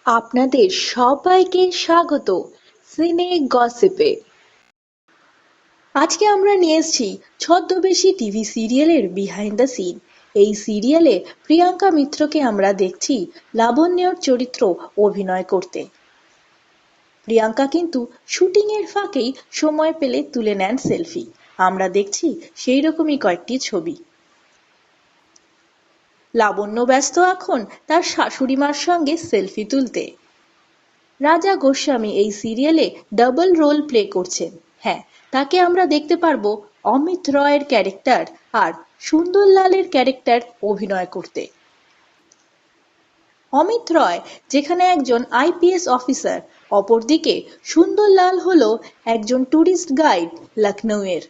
আপনাদের সবাইকে স্বাগত সিনে গসিপে। আজকে আমরা নিয়ে এসেছি ছদ্মবেশী টিভি সিরিয়ালের বিহাইন্ড দ্য সিন। এই সিরিয়ালে প্রিয়াঙ্কা মিত্রকে আমরা দেখছি লাবণ্যর চরিত্র অভিনয় করতে। প্রিয়াঙ্কা কিন্তু শুটিং এর ফাঁকেই সময় পেলে তুলে নেন সেলফি। আমরা দেখছি সেই রকমই কয়েকটি ছবি। লাবণ্য ব্যস্ত এখন তার শাশুড়ি মার সঙ্গে সেলফি তুলতে। রাজা গোস্বামী এই সিরিয়ালে ডাবল রোল প্লে করছেন। হ্যাঁ, তাকে আমরা দেখতে পারবো অমিত রয়ের ক্যারেক্টার আর সুন্দরলালের ক্যারেক্টার অভিনয় করতে। অমিত রয় যেখানে একজন আইপিএস অফিসার, অপরদিকে সুন্দরলাল হলো একজন ট্যুরিস্ট গাইড লখনৌয়ের।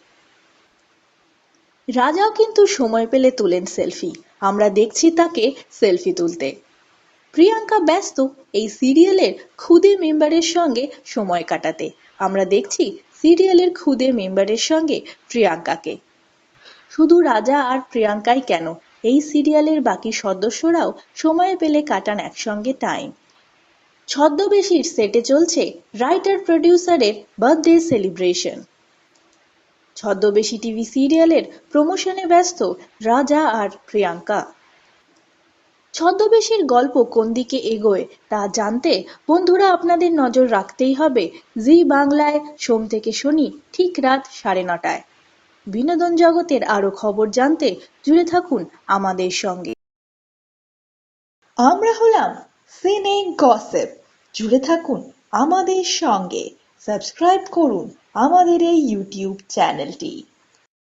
রাজাও কিন্তু সময় পেলে তুলেন সেলফি। আমরা দেখছি তাকে সেলফি তুলতে। প্রিয়াঙ্কা ব্যস্ত এই সিরিয়ালের খুদে মেম্বারের সঙ্গে সময় কাটাতে। আমরা দেখছি সিরিয়ালের খুদে মেম্বারের সঙ্গে প্রিয়াঙ্কাকে। শুধু রাজা আর প্রিয়াঙ্কাই কেন, এই সিরিয়ালের বাকি সদস্যরাও সময় পেলে কাটান একসঙ্গে টাইম। ছদ্মবেশীর সেটে চলছে রাইটার প্রডিউসারের বার্থডে সেলিব্রেশন। ছদ্মবেশী টিভি সিরিয়ালের প্রমোশনে ব্যস্ত রাজা আর প্রিয়াঙ্কা। ছদ্মবেশীর গল্প কোন দিকে এগোয় তা জানতে বন্ধুরা আপনাদের নজর রাখতেই হবে জি বাংলায় সোম থেকে শনি ঠিক রাত 9:30টায়। বিনোদন জগতের আরো খবর জানতে জুড়ে থাকুন আমাদের সঙ্গে। আমরা হলাম সিনে গসিপ। জুড়ে থাকুন আমাদের সঙ্গে, সাবস্ক্রাইব করুন আমাদের এই ইউটিউব চ্যানেলটি।